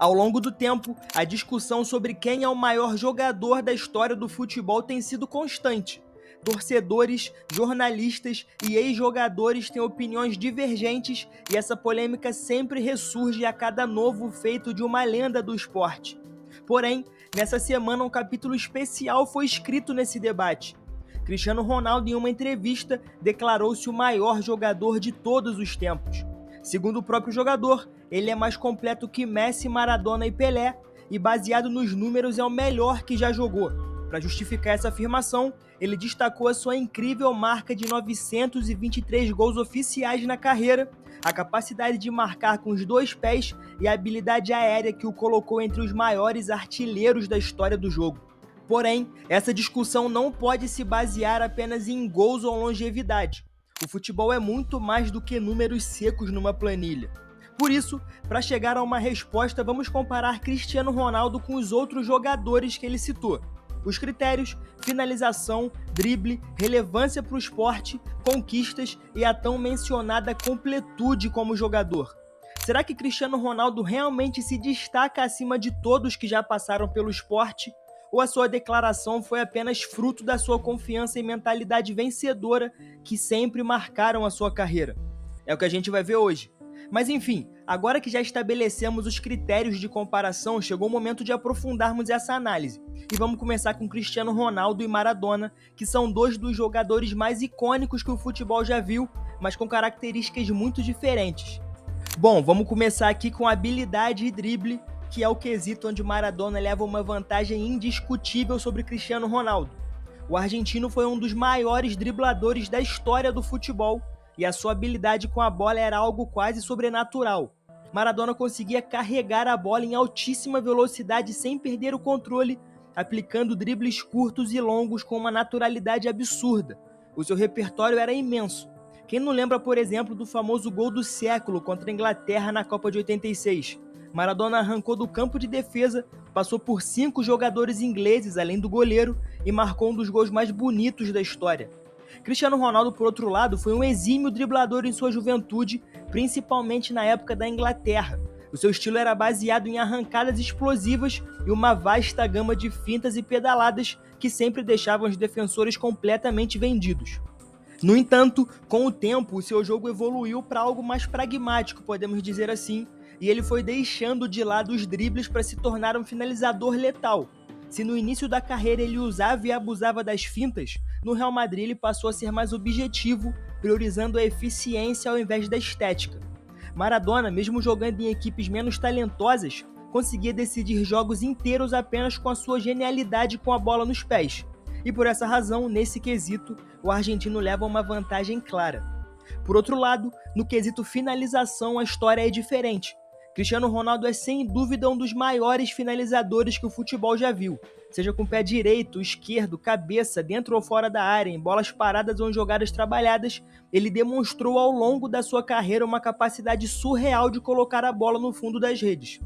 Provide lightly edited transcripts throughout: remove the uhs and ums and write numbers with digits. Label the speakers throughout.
Speaker 1: Ao longo do tempo, a discussão sobre quem é o maior jogador da história do futebol tem sido constante. Torcedores, jornalistas e ex-jogadores têm opiniões divergentes e essa polêmica sempre ressurge a cada novo feito de uma lenda do esporte. Porém, nessa semana um capítulo especial foi escrito nesse debate. Cristiano Ronaldo, em uma entrevista, declarou-se o maior jogador de todos os tempos. Segundo o próprio jogador, ele é mais completo que Messi, Maradona e Pelé, e baseado nos números é o melhor que já jogou. Para justificar essa afirmação, ele destacou a sua incrível marca de 923 gols oficiais na carreira, a capacidade de marcar com os dois pés e a habilidade aérea que o colocou entre os maiores artilheiros da história do jogo. Porém, essa discussão não pode se basear apenas em gols ou longevidade. O futebol é muito mais do que números secos numa planilha. Por isso, para chegar a uma resposta, vamos comparar Cristiano Ronaldo com os outros jogadores que ele citou. Os critérios: finalização, drible, relevância para o esporte, conquistas e a tão mencionada completude como jogador. Será que Cristiano Ronaldo realmente se destaca acima de todos que já passaram pelo esporte? Ou a sua declaração foi apenas fruto da sua confiança e mentalidade vencedora que sempre marcaram a sua carreira? É o que a gente vai ver hoje. Mas enfim, agora que já estabelecemos os critérios de comparação, chegou o momento de aprofundarmos essa análise. E vamos começar com Cristiano Ronaldo e Maradona, que são dois dos jogadores mais icônicos que o futebol já viu, mas com características muito diferentes. Bom, vamos começar aqui com habilidade e drible, que é o quesito onde Maradona leva uma vantagem indiscutível sobre Cristiano Ronaldo. O argentino foi um dos maiores dribladores da história do futebol e a sua habilidade com a bola era algo quase sobrenatural. Maradona conseguia carregar a bola em altíssima velocidade sem perder o controle, aplicando dribles curtos e longos com uma naturalidade absurda. O seu repertório era imenso. Quem não lembra, por exemplo, do famoso gol do século contra a Inglaterra na Copa de 86? Maradona arrancou do campo de defesa, passou por 5 jogadores ingleses além do goleiro e marcou um dos gols mais bonitos da história. Cristiano Ronaldo, por outro lado, foi um exímio driblador em sua juventude, principalmente na época da Inglaterra. O seu estilo era baseado em arrancadas explosivas e uma vasta gama de fintas e pedaladas que sempre deixavam os defensores completamente vendidos. No entanto, com o tempo, o seu jogo evoluiu para algo mais pragmático, podemos dizer assim, e ele foi deixando de lado os dribles para se tornar um finalizador letal. Se no início da carreira ele usava e abusava das fintas, no Real Madrid ele passou a ser mais objetivo, priorizando a eficiência ao invés da estética. Maradona, mesmo jogando em equipes menos talentosas, conseguia decidir jogos inteiros apenas com a sua genialidade com a bola nos pés. E por essa razão, nesse quesito, o argentino leva uma vantagem clara. Por outro lado, no quesito finalização, a história é diferente. Cristiano Ronaldo é sem dúvida um dos maiores finalizadores que o futebol já viu. Seja com pé direito, esquerdo, cabeça, dentro ou fora da área, em bolas paradas ou em jogadas trabalhadas, ele demonstrou ao longo da sua carreira uma capacidade surreal de colocar a bola no fundo das redes.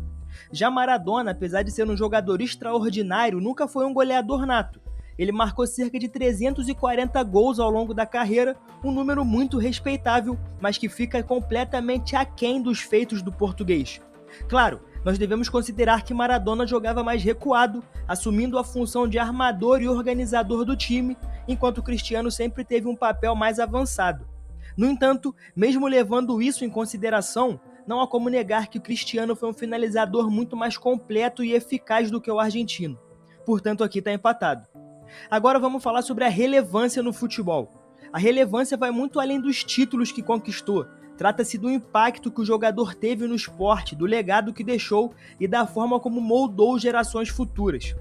Speaker 1: Já Maradona, apesar de ser um jogador extraordinário, nunca foi um goleador nato. Ele marcou cerca de 340 gols ao longo da carreira, um número muito respeitável, mas que fica completamente aquém dos feitos do português. Claro, nós devemos considerar que Maradona jogava mais recuado, assumindo a função de armador e organizador do time, enquanto Cristiano sempre teve um papel mais avançado. No entanto, mesmo levando isso em consideração, não há como negar que o Cristiano foi um finalizador muito mais completo e eficaz do que o argentino. Portanto, aqui está empatado. Agora vamos falar sobre a relevância no futebol. A relevância vai muito além dos títulos que conquistou. Trata-se do impacto que o jogador teve no esporte, do legado que deixou e da forma como moldou gerações futuras.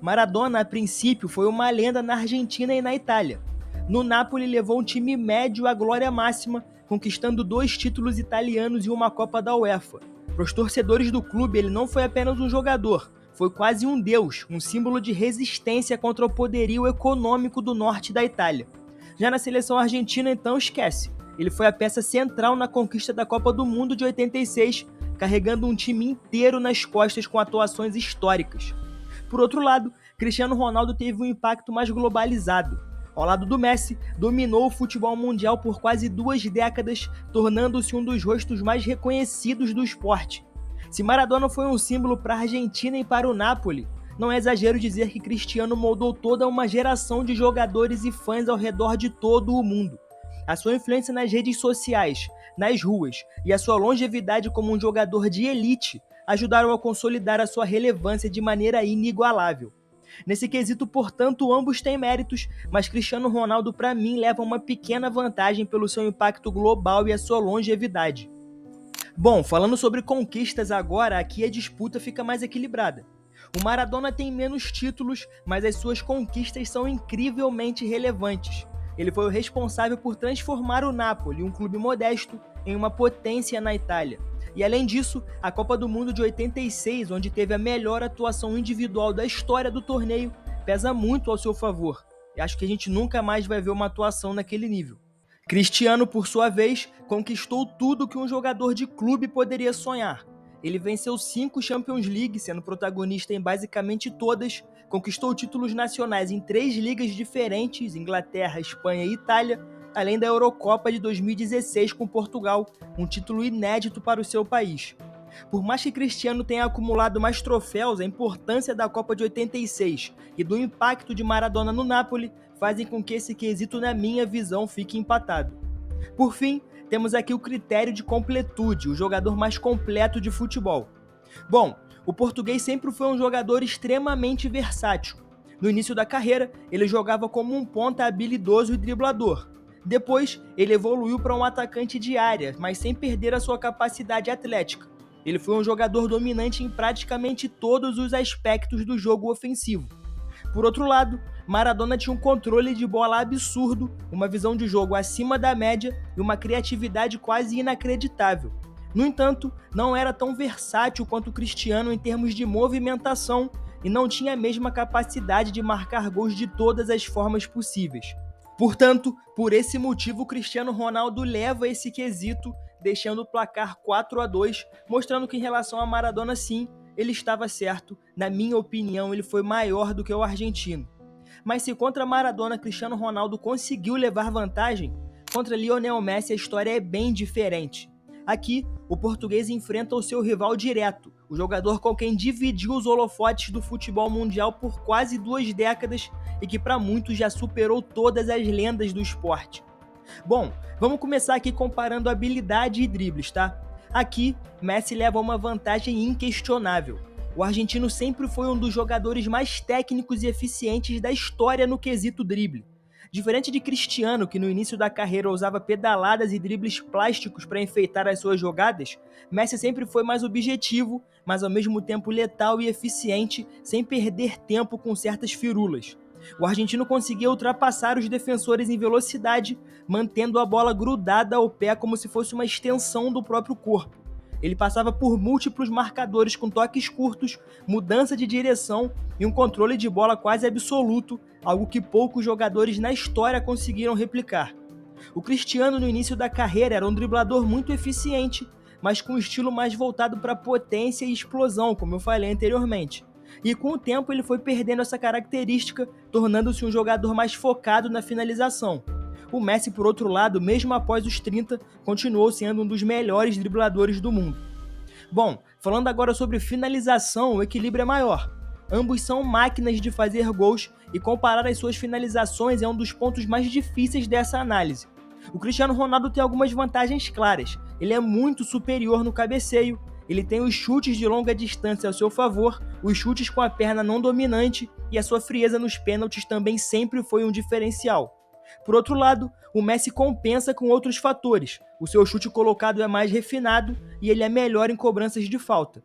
Speaker 1: Maradona, a princípio, foi uma lenda na Argentina e na Itália. No Napoli levou um time médio à glória máxima, conquistando 2 títulos italianos e uma Copa da UEFA. Para os torcedores do clube, ele não foi apenas um jogador, foi quase um deus, um símbolo de resistência contra o poderio econômico do norte da Itália. Já na seleção argentina, então, esquece. Ele foi a peça central na conquista da Copa do Mundo de 86, carregando um time inteiro nas costas com atuações históricas. Por outro lado, Cristiano Ronaldo teve um impacto mais globalizado. Ao lado do Messi, dominou o futebol mundial por quase 2 décadas, tornando-se um dos rostos mais reconhecidos do esporte. Se Maradona foi um símbolo para a Argentina e para o Napoli, não é exagero dizer que Cristiano moldou toda uma geração de jogadores e fãs ao redor de todo o mundo. A sua influência nas redes sociais, nas ruas e a sua longevidade como um jogador de elite ajudaram a consolidar a sua relevância de maneira inigualável. Nesse quesito, portanto, ambos têm méritos, mas Cristiano Ronaldo, para mim, leva uma pequena vantagem pelo seu impacto global e a sua longevidade. Bom, falando sobre conquistas agora, aqui a disputa fica mais equilibrada. O Maradona tem menos títulos, mas as suas conquistas são incrivelmente relevantes. Ele foi o responsável por transformar o Napoli, um clube modesto, em uma potência na Itália. E além disso, a Copa do Mundo de 86, onde teve a melhor atuação individual da história do torneio, pesa muito ao seu favor. E acho que a gente nunca mais vai ver uma atuação naquele nível. Cristiano, por sua vez, conquistou tudo que um jogador de clube poderia sonhar. Ele venceu 5 Champions League, sendo protagonista em basicamente todas, conquistou títulos nacionais em 3 ligas diferentes, Inglaterra, Espanha e Itália, além da Eurocopa de 2016 com Portugal, um título inédito para o seu país. Por mais que Cristiano tenha acumulado mais troféus, a importância da Copa de 86 e do impacto de Maradona no Napoli fazem com que esse quesito, na minha visão, fique empatado. Por fim, temos aqui o critério de completude, o jogador mais completo de futebol. Bom, o português sempre foi um jogador extremamente versátil. No início da carreira, ele jogava como um ponta habilidoso e driblador. Depois, ele evoluiu para um atacante de área, mas sem perder a sua capacidade atlética. Ele foi um jogador dominante em praticamente todos os aspectos do jogo ofensivo. Por outro lado, Maradona tinha um controle de bola absurdo, uma visão de jogo acima da média e uma criatividade quase inacreditável. No entanto, não era tão versátil quanto o Cristiano em termos de movimentação e não tinha a mesma capacidade de marcar gols de todas as formas possíveis. Portanto, por esse motivo, o Cristiano Ronaldo leva esse quesito, deixando o placar 4-2, mostrando que em relação a Maradona, sim, ele estava certo. Na minha opinião, ele foi maior do que o argentino. Mas se contra Maradona, Cristiano Ronaldo conseguiu levar vantagem, contra Lionel Messi a história é bem diferente. Aqui, o português enfrenta o seu rival direto, o jogador com quem dividiu os holofotes do futebol mundial por quase 2 décadas e que para muitos já superou todas as lendas do esporte. Bom, vamos começar aqui comparando habilidade e dribles, tá? Aqui, Messi leva uma vantagem inquestionável. O argentino sempre foi um dos jogadores mais técnicos e eficientes da história no quesito drible. Diferente de Cristiano, que no início da carreira usava pedaladas e dribles plásticos para enfeitar as suas jogadas, Messi sempre foi mais objetivo, mas ao mesmo tempo letal e eficiente, sem perder tempo com certas firulas. O argentino conseguia ultrapassar os defensores em velocidade, mantendo a bola grudada ao pé como se fosse uma extensão do próprio corpo. Ele passava por múltiplos marcadores com toques curtos, mudança de direção e um controle de bola quase absoluto, algo que poucos jogadores na história conseguiram replicar. O Cristiano, no início da carreira, era um driblador muito eficiente, mas com um estilo mais voltado para potência e explosão, como eu falei anteriormente. E com o tempo ele foi perdendo essa característica, tornando-se um jogador mais focado na finalização. O Messi, por outro lado, mesmo após os 30, continuou sendo um dos melhores dribladores do mundo. Bom, falando agora sobre finalização, o equilíbrio é maior. Ambos são máquinas de fazer gols e comparar as suas finalizações é um dos pontos mais difíceis dessa análise. O Cristiano Ronaldo tem algumas vantagens claras. Ele é muito superior no cabeceio, ele tem os chutes de longa distância ao seu favor, os chutes com a perna não dominante e a sua frieza nos pênaltis também sempre foi um diferencial. Por outro lado, o Messi compensa com outros fatores. O seu chute colocado é mais refinado e ele é melhor em cobranças de falta.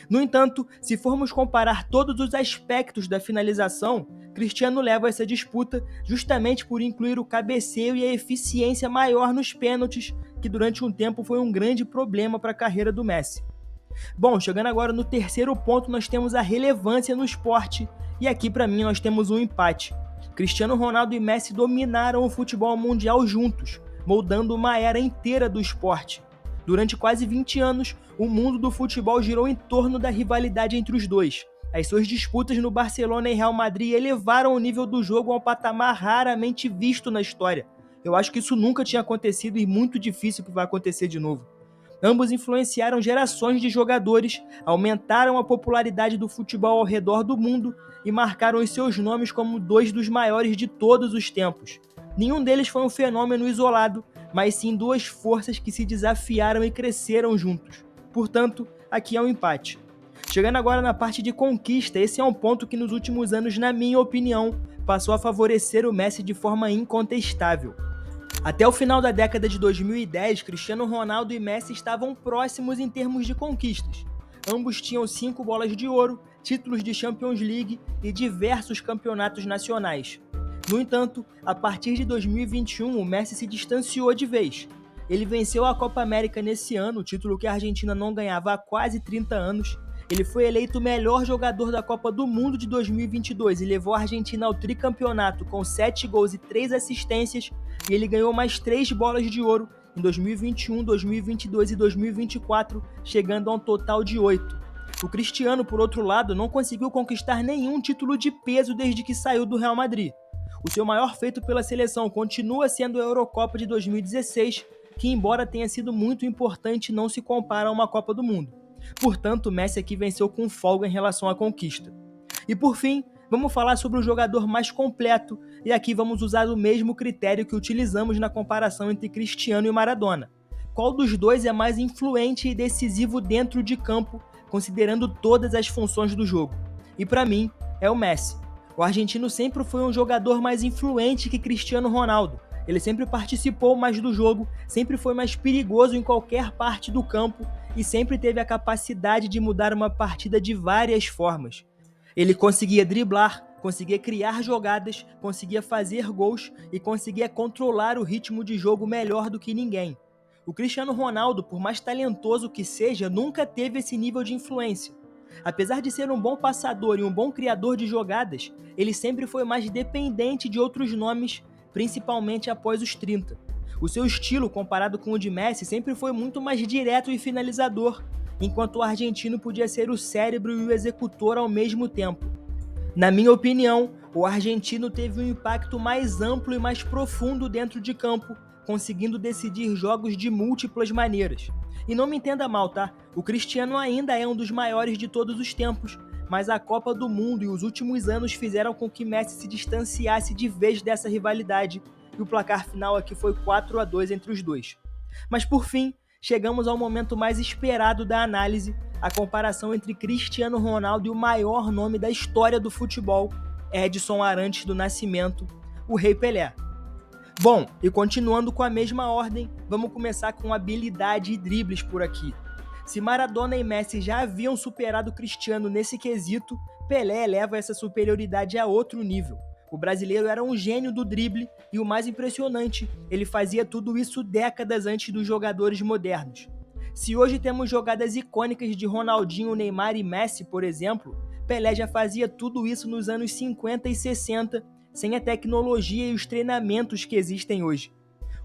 Speaker 1: No entanto, se formos comparar todos os aspectos da finalização, Cristiano leva essa disputa justamente por incluir o cabeceio e a eficiência maior nos pênaltis, que durante um tempo foi um grande problema para a carreira do Messi. Bom, chegando agora no terceiro ponto, nós temos a relevância no esporte, e aqui para mim nós temos um empate. Cristiano Ronaldo e Messi dominaram o futebol mundial juntos, moldando uma era inteira do esporte. Durante quase 20 anos, o mundo do futebol girou em torno da rivalidade entre os dois. As suas disputas no Barcelona e Real Madrid elevaram o nível do jogo a um patamar raramente visto na história. Eu acho que isso nunca tinha acontecido e muito difícil que vai acontecer de novo. Ambos influenciaram gerações de jogadores, aumentaram a popularidade do futebol ao redor do mundo e marcaram os seus nomes como dois dos maiores de todos os tempos. Nenhum deles foi um fenômeno isolado, mas sim duas forças que se desafiaram e cresceram juntos. Portanto, aqui é um empate. Chegando agora na parte de conquista, esse é um ponto que nos últimos anos, na minha opinião, passou a favorecer o Messi de forma incontestável. Até o final da década de 2010, Cristiano Ronaldo e Messi estavam próximos em termos de conquistas. Ambos tinham 5 bolas de ouro, títulos de Champions League e diversos campeonatos nacionais. No entanto, a partir de 2021, o Messi se distanciou de vez. Ele venceu a Copa América nesse ano, título que a Argentina não ganhava há quase 30 anos. Ele foi eleito o melhor jogador da Copa do Mundo de 2022 e levou a Argentina ao tricampeonato com 7 gols e 3 assistências, e ele ganhou mais 3 bolas de ouro em 2021, 2022 e 2024, chegando a um total de 8. O Cristiano, por outro lado, não conseguiu conquistar nenhum título de peso desde que saiu do Real Madrid. O seu maior feito pela seleção continua sendo a Eurocopa de 2016, que, embora tenha sido muito importante, não se compara a uma Copa do Mundo. Portanto, Messi aqui venceu com folga em relação à conquista. E por fim, vamos falar sobre o jogador mais completo, e aqui vamos usar o mesmo critério que utilizamos na comparação entre Cristiano e Maradona. Qual dos dois é mais influente e decisivo dentro de campo, considerando todas as funções do jogo? E para mim, é o Messi. O argentino sempre foi um jogador mais influente que Cristiano Ronaldo. Ele sempre participou mais do jogo, sempre foi mais perigoso em qualquer parte do campo e sempre teve a capacidade de mudar uma partida de várias formas. Ele conseguia driblar, conseguia criar jogadas, conseguia fazer gols e conseguia controlar o ritmo de jogo melhor do que ninguém. O Cristiano Ronaldo, por mais talentoso que seja, nunca teve esse nível de influência. Apesar de ser um bom passador e um bom criador de jogadas, ele sempre foi mais dependente de outros nomes, principalmente após os 30. O seu estilo, comparado com o de Messi, sempre foi muito mais direto e finalizador, enquanto o argentino podia ser o cérebro e o executor ao mesmo tempo. Na minha opinião, o argentino teve um impacto mais amplo e mais profundo dentro de campo, conseguindo decidir jogos de múltiplas maneiras. E não me entenda mal, tá? O Cristiano ainda é um dos maiores de todos os tempos, mas a Copa do Mundo e os últimos anos fizeram com que Messi se distanciasse de vez dessa rivalidade, e o placar final aqui foi 4-2 entre os dois. Mas por fim, chegamos ao momento mais esperado da análise, a comparação entre Cristiano Ronaldo e o maior nome da história do futebol, Edson Arantes do Nascimento, o Rei Pelé. Bom, e continuando com a mesma ordem, vamos começar com habilidade e dribles por aqui. Se Maradona e Messi já haviam superado Cristiano nesse quesito, Pelé eleva essa superioridade a outro nível. O brasileiro era um gênio do drible e o mais impressionante, ele fazia tudo isso décadas antes dos jogadores modernos. Se hoje temos jogadas icônicas de Ronaldinho, Neymar e Messi, por exemplo, Pelé já fazia tudo isso nos anos 50 e 60, sem a tecnologia e os treinamentos que existem hoje.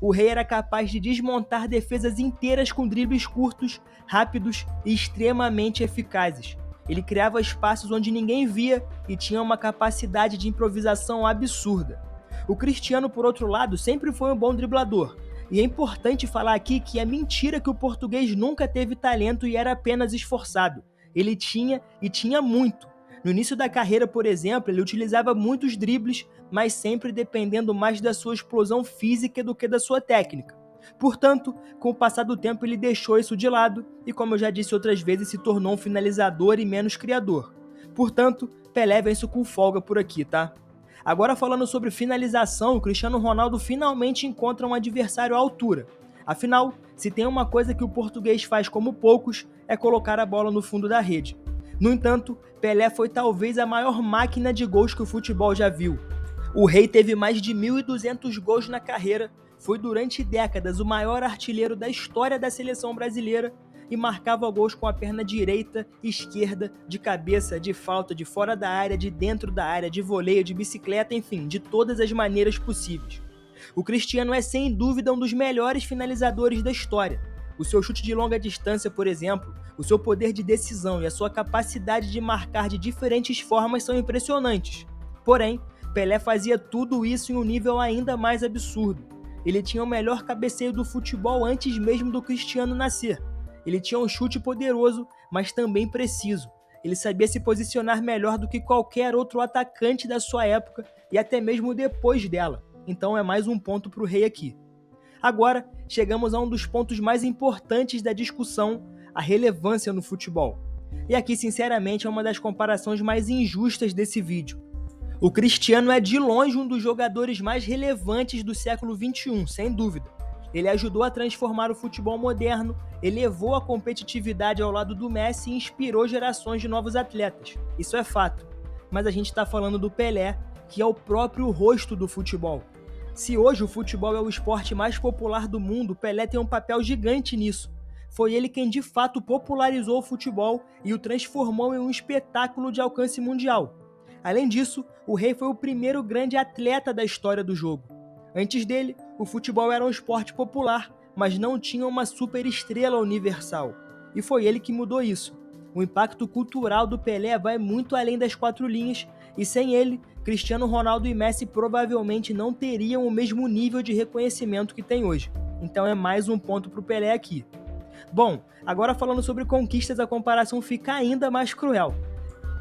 Speaker 1: O rei era capaz de desmontar defesas inteiras com dribles curtos, rápidos e extremamente eficazes. Ele criava espaços onde ninguém via e tinha uma capacidade de improvisação absurda. O Cristiano, por outro lado, sempre foi um bom driblador. E é importante falar aqui que é mentira que o português nunca teve talento e era apenas esforçado. Ele tinha e tinha muito. No início da carreira, por exemplo, ele utilizava muitos dribles, mas sempre dependendo mais da sua explosão física do que da sua técnica. Portanto, com o passar do tempo ele deixou isso de lado e, como eu já disse outras vezes, se tornou um finalizador e menos criador. Portanto, Pelé vence com folga por aqui, tá? Agora falando sobre finalização, o Cristiano Ronaldo finalmente encontra um adversário à altura. Afinal, se tem uma coisa que o português faz como poucos, é colocar a bola no fundo da rede. No entanto, Pelé foi talvez a maior máquina de gols que o futebol já viu. O rei teve mais de 1.200 gols na carreira, foi durante décadas o maior artilheiro da história da seleção brasileira e marcava gols com a perna direita, esquerda, de cabeça, de falta, de fora da área, de dentro da área, de voleio, de bicicleta, enfim, de todas as maneiras possíveis. O Cristiano é sem dúvida um dos melhores finalizadores da história. O seu chute de longa distância, por exemplo, o seu poder de decisão e a sua capacidade de marcar de diferentes formas são impressionantes. Porém, Pelé fazia tudo isso em um nível ainda mais absurdo. Ele tinha o melhor cabeceio do futebol antes mesmo do Cristiano nascer. Ele tinha um chute poderoso, mas também preciso. Ele sabia se posicionar melhor do que qualquer outro atacante da sua época e até mesmo depois dela. Então é mais um ponto para o rei aqui. Agora, chegamos a um dos pontos mais importantes da discussão, a relevância no futebol. E aqui, sinceramente, é uma das comparações mais injustas desse vídeo. O Cristiano é de longe um dos jogadores mais relevantes do século XXI, sem dúvida. Ele ajudou a transformar o futebol moderno, elevou a competitividade ao lado do Messi e inspirou gerações de novos atletas. Isso é fato. Mas a gente está falando do Pelé, que é o próprio rosto do futebol. Se hoje o futebol é o esporte mais popular do mundo, Pelé tem um papel gigante nisso. Foi ele quem de fato popularizou o futebol e o transformou em um espetáculo de alcance mundial. Além disso, o rei foi o primeiro grande atleta da história do jogo. Antes dele, o futebol era um esporte popular, mas não tinha uma superestrela universal. E foi ele que mudou isso. O impacto cultural do Pelé vai muito além das quatro linhas, e sem ele, Cristiano Ronaldo e Messi provavelmente não teriam o mesmo nível de reconhecimento que tem hoje. Então é mais um ponto para o Pelé aqui. Bom, agora falando sobre conquistas, a comparação fica ainda mais cruel.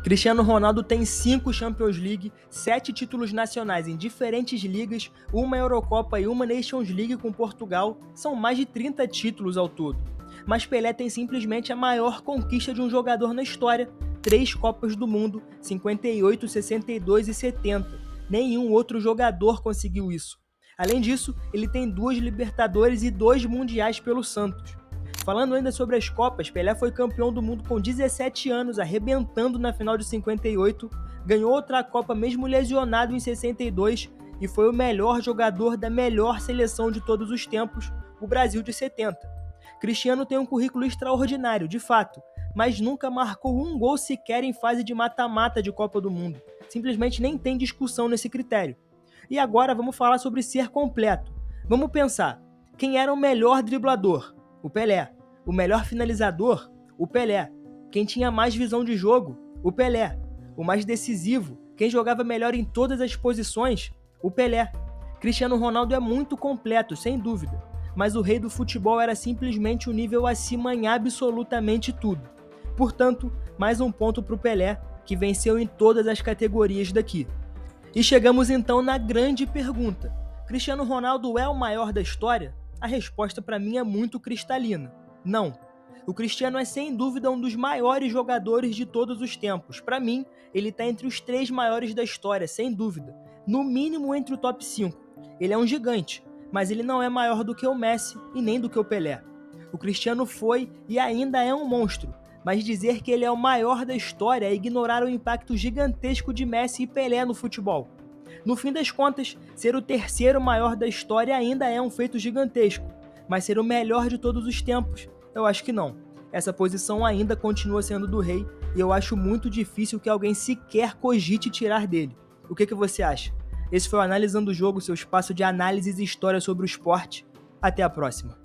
Speaker 1: Cristiano Ronaldo tem 5 Champions League, 7 títulos nacionais em diferentes ligas, uma Eurocopa e uma Nations League com Portugal, são mais de 30 títulos ao todo. Mas Pelé tem simplesmente a maior conquista de um jogador na história, 3 Copas do Mundo, 58, 62 e 70. Nenhum outro jogador conseguiu isso. Além disso, ele tem 2 Libertadores e 2 Mundiais pelo Santos. Falando ainda sobre as Copas, Pelé foi campeão do mundo com 17 anos, arrebentando na final de 58, ganhou outra Copa mesmo lesionado em 62 e foi o melhor jogador da melhor seleção de todos os tempos, o Brasil de 70. Cristiano tem um currículo extraordinário, de fato, mas nunca marcou um gol sequer em fase de mata-mata de Copa do Mundo. Simplesmente nem tem discussão nesse critério. E agora vamos falar sobre ser completo. Vamos pensar, quem era o melhor driblador? O Pelé. O melhor finalizador? O Pelé. Quem tinha mais visão de jogo? O Pelé. O mais decisivo? Quem jogava melhor em todas as posições? O Pelé. Cristiano Ronaldo é muito completo, sem dúvida, mas o rei do futebol era simplesmente um nível acima em absolutamente tudo. Portanto, mais um ponto para o Pelé, que venceu em todas as categorias daqui. E chegamos então na grande pergunta: Cristiano Ronaldo é o maior da história? A resposta para mim é muito cristalina. Não. O Cristiano é sem dúvida um dos maiores jogadores de todos os tempos. Para mim, ele está entre os 3 maiores da história, sem dúvida. No mínimo entre o top 5. Ele é um gigante, mas ele não é maior do que o Messi e nem do que o Pelé. O Cristiano foi e ainda é um monstro, mas dizer que ele é o maior da história é ignorar o impacto gigantesco de Messi e Pelé no futebol. No fim das contas, ser o terceiro maior da história ainda é um feito gigantesco, mas ser o melhor de todos os tempos, eu acho que não. Essa posição ainda continua sendo do rei e eu acho muito difícil que alguém sequer cogite tirar dele. O que você acha? Esse foi o Analisando o Jogo, seu espaço de análises e história sobre o esporte. Até a próxima.